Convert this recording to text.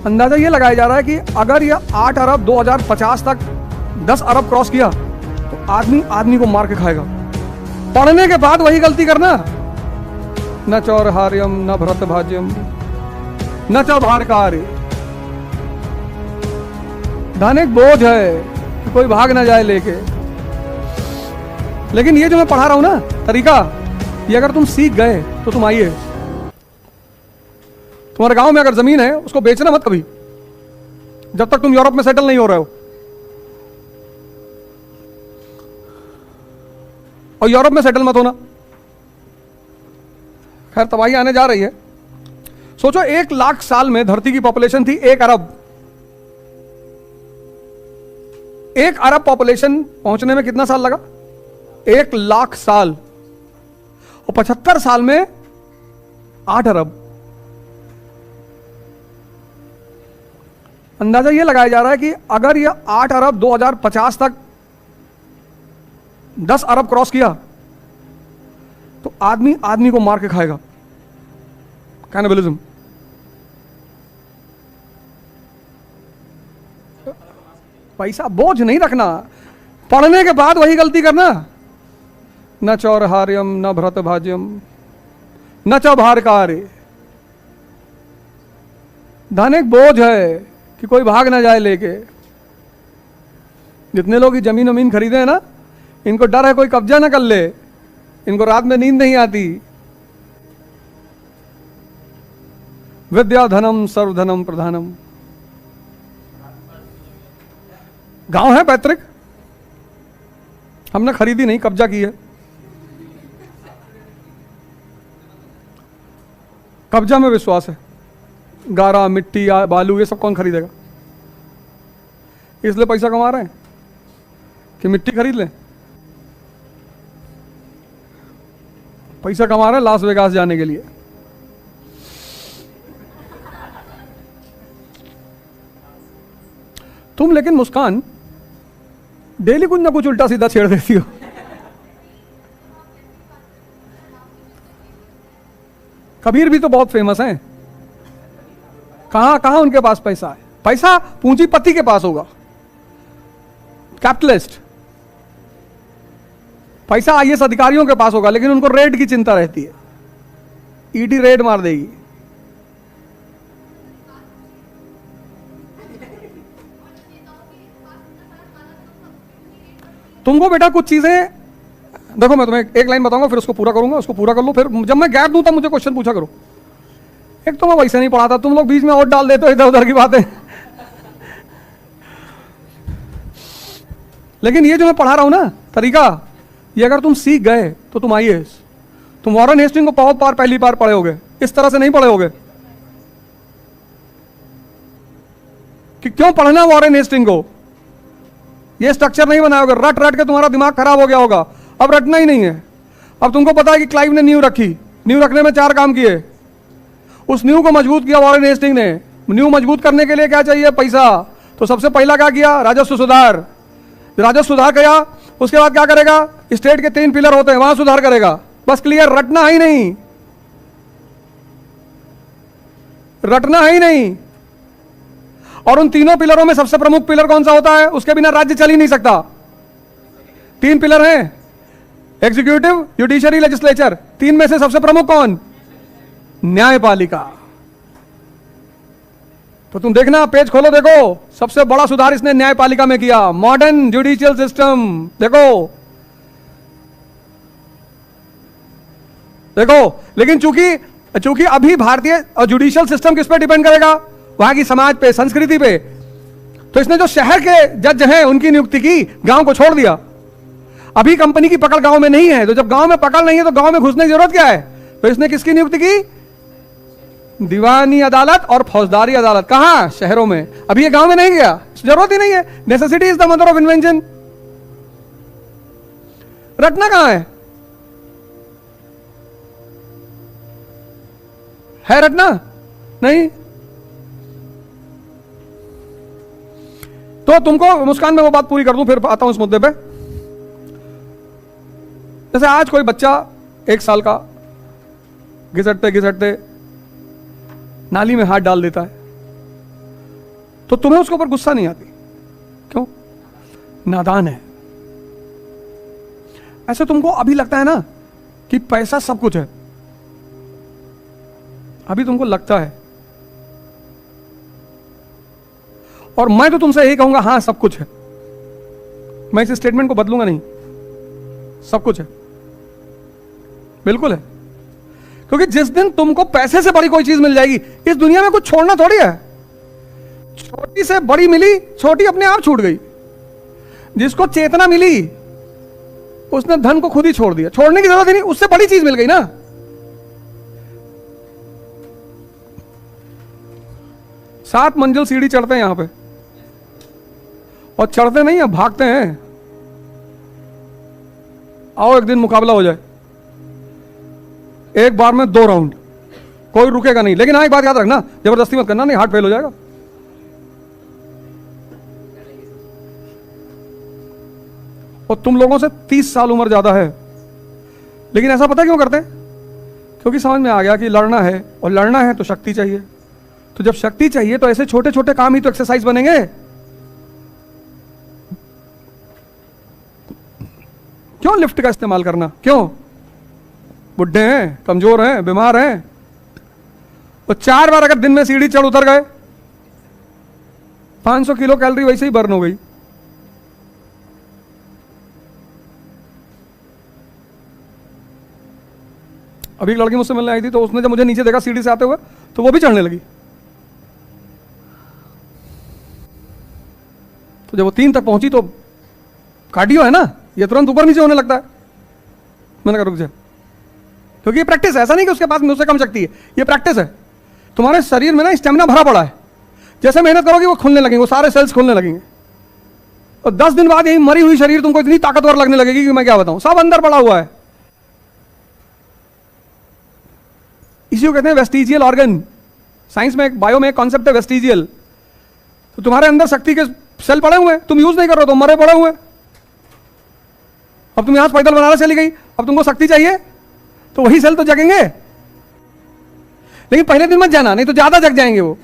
अंदाजा ये लगाया जा रहा है कि अगर यह 8 अरब 2050 तक 10 अरब क्रॉस किया तो आदमी आदमी को मार के खाएगा। पढ़ने के बाद वही गलती करना, न चौरहार्यम न भरत भाज्यम न चौभारकारी। धन एक बोझ है कि कोई भाग ना जाए लेके। लेकिन ये जो मैं पढ़ा रहा हूं ना तरीका, ये अगर तुम सीख गए तो तुम आइए। तुम्हारे गांव में अगर जमीन है उसको बेचना मत कभी, जब तक तुम यूरोप में सेटल नहीं हो रहे हो। और यूरोप में सेटल मत होना, खैर तबाही आने जा रही है। सोचो 1 लाख साल में धरती की पॉपुलेशन थी 1 अरब। 1 अरब पॉपुलेशन पहुंचने में कितना साल लगा? 1 लाख साल। और 75 साल में 8 अरब। अंदाजा यह लगाया जा रहा है कि अगर यह 8 अरब 2050 तक 10 अरब क्रॉस किया तो आदमी आदमी को मार के खाएगा। कैनिबलिज्म। पैसा बोझ नहीं रखना, पढ़ने के बाद वही गलती करना। न चौरहार्यम न भरत भाज्यम न चौभारकारी। धन एक बोझ है कि कोई भाग ना जाए लेके। जितने लोग ये जमीन वमीन खरीदे हैं ना, इनको डर है कोई कब्जा ना कर ले, इनको रात में नींद नहीं आती। विद्या धनम सर्वधनम प्रधानम। गांव है पैतृक, हमने खरीदी नहीं, कब्जा की है। कब्जा में विश्वास है। गारा मिट्टी या बालू ये सब कौन खरीदेगा? इसलिए पैसा कमा रहे हैं कि मिट्टी खरीद लें। पैसा कमा रहे हैं लास वेगास जाने के लिए। तुम लेकिन मुस्कान डेली कुछ ना कुछ उल्टा सीधा छेड़ देती हो। कबीर भी तो बहुत फेमस हैं। कहां कहां उनके पास पैसा है? पैसा पूंजीपति के पास होगा, कैपिटलिस्ट। पैसा आईएएस अधिकारियों के पास होगा, लेकिन उनको रेड की चिंता रहती है, ईडी रेड मार देगी। तुमको बेटा कुछ चीजें, देखो मैं तुम्हें एक लाइन बताऊंगा, फिर उसको पूरा करूंगा, उसको पूरा कर लो, फिर जब मैं गैप दूं तब मुझे क्वेश्चन पूछा करो। एक तो मैं वैसे नहीं पढ़ाता, तुम लोग बीच में और डाल देते हो इधर उधर की बातें। लेकिन ये जो मैं पढ़ा रहा हूं ना तरीका, ये अगर तुम सीख गए तो तुम आइए। तुम वॉरेन हेस्टिंग को बहुत बार पहली बार पढ़े होगे, इस तरह से नहीं पढ़े होगे। कि क्यों पढ़ना वॉरेन हेस्टिंग को? ये स्ट्रक्चर नहीं बनाया होगा, रट रट के तुम्हारा दिमाग खराब हो गया होगा। अब रटना ही नहीं है। अब तुमको पता है कि क्लाइव ने नींव रखी, नींव रखने में 4 काम किए, उस नींव को मजबूत किया वॉरेन हेस्टिंग ने। नींव मजबूत करने के लिए क्या चाहिए? पैसा। तो सबसे पहला क्या किया? राजस्व सुधार। राजस्व सुधार किया, उसके बाद क्या करेगा? स्टेट के 3 पिलर होते हैं, वहां सुधार करेगा। बस क्लियर, रटना ही नहीं, रटना ही नहीं। और उन तीनों पिलरों में सबसे प्रमुख पिलर कौन सा होता है? उसके बिना राज्य चल ही नहीं सकता। 3 पिलर हैं, एग्जीक्यूटिव, जुडिशरी, लेजिस्लेचर। 3 में से सबसे प्रमुख कौन? न्यायपालिका। तो तुम देखना, पेज खोलो, देखो सबसे बड़ा सुधार इसने न्यायपालिका में किया, मॉडर्न जुडिशियल सिस्टम। देखो देखो, लेकिन चूंकि अभी भारतीय जुडिशियल सिस्टम किस पे डिपेंड करेगा? वहां की समाज पे, संस्कृति पे। तो इसने जो शहर के जज हैं उनकी नियुक्ति की, गांव को छोड़ दिया। अभी कंपनी की पकड़ गांव में नहीं है, तो जब गांव में पकड़ नहीं है तो गांव में घुसने की जरूरत क्या है? तो इसने किसकी नियुक्ति की? दीवानी अदालत और फौजदारी अदालत। कहां? शहरों में। अभी ये गांव में नहीं गया, जरूरत ही नहीं है। Necessity is the mother of invention. रटना कहां है रटना? नहीं। तो तुमको मुस्कान में वो बात पूरी कर दूं, फिर आता हूं इस मुद्दे पे। जैसे आज कोई बच्चा 1 साल का घिसटते घिसटते नाली में हाथ डाल देता है, तो तुम्हें उसके ऊपर गुस्सा नहीं आती। क्यों? नादान है। ऐसे तुमको अभी लगता है ना कि पैसा सब कुछ है, अभी तुमको लगता है, और मैं तो तुमसे यही कहूंगा, हां सब कुछ है। मैं इस स्टेटमेंट को बदलूंगा नहीं, सब कुछ है, बिल्कुल है। क्योंकि जिस दिन तुमको पैसे से बड़ी कोई चीज मिल जाएगी, इस दुनिया में कुछ छोड़ना थोड़ी है। छोटी से बड़ी मिली, छोटी अपने आप छूट गई। जिसको चेतना मिली उसने धन को खुद ही छोड़ दिया, छोड़ने की जरूरत ही नहीं, उससे बड़ी चीज मिल गई ना। सात मंजिल सीढ़ी चढ़ते हैं यहां पे, और चढ़ते नहीं है, भागते हैं। आओ एक दिन मुकाबला हो जाए, एक बार में 2 राउंड, कोई रुकेगा नहीं। लेकिन हाँ एक बात याद रखना, जबरदस्ती मत करना, नहीं हार्ट फेल हो जाएगा। और तुम लोगों से 30 साल उम्र ज्यादा है, लेकिन ऐसा पता क्यों करते हैं? क्योंकि समझ में आ गया कि लड़ना है, और लड़ना है तो शक्ति चाहिए। तो जब शक्ति चाहिए तो ऐसे छोटे छोटे काम ही तो एक्सरसाइज बनेंगे। क्यों लिफ्ट का इस्तेमाल करना? क्यों? बुढ़े हैं, कमजोर हैं, बीमार हैं, तो 4 बार अगर दिन में सीढ़ी चढ़ उतर गए, 500 किलो कैलोरी वैसे ही बर्न हो गई। अभी एक लड़की मुझसे मिलने आई थी, तो उसने जब मुझे नीचे देखा सीढ़ी से आते हुए, तो वो भी चढ़ने लगी। तो जब वो 3 तक पहुंची तो कार्डियो है ना, ये तुरंत ऊपर नीचे होने लगता है। मैंने कहा रुक जा, क्योंकि ये प्रैक्टिस है, ऐसा नहीं कि उसके पास मुझसे कम शक्ति है, ये प्रैक्टिस है। तुम्हारे शरीर में ना स्टेमिना भरा पड़ा है, जैसे मेहनत करोगे वो खुलने लगेंगे, वो सारे सेल्स खुलने लगेंगे, और 10 दिन बाद यही मरी हुई शरीर तुमको इतनी ताकतवर लगने लगेगी कि मैं क्या बताऊं, सब अंदर पड़ा हुआ है। इसी को कहते हैं वेस्टिजियल ऑर्गन। साइंस में, बायो में एक कॉन्सेप्ट है वेस्टिजियल। तो तुम्हारे अंदर शक्ति के सेल पड़े हुए हैं, तुम यूज नहीं कर रहे हो, तो मरे पड़े हुए हैं। अब तुम यहां पैदल बनाना चली गई, अब तुमको शक्ति चाहिए, तो वही सेल तो जगेंगे। लेकिन पहले दिन मत जाना, नहीं तो ज्यादा जग जाएंगे वो।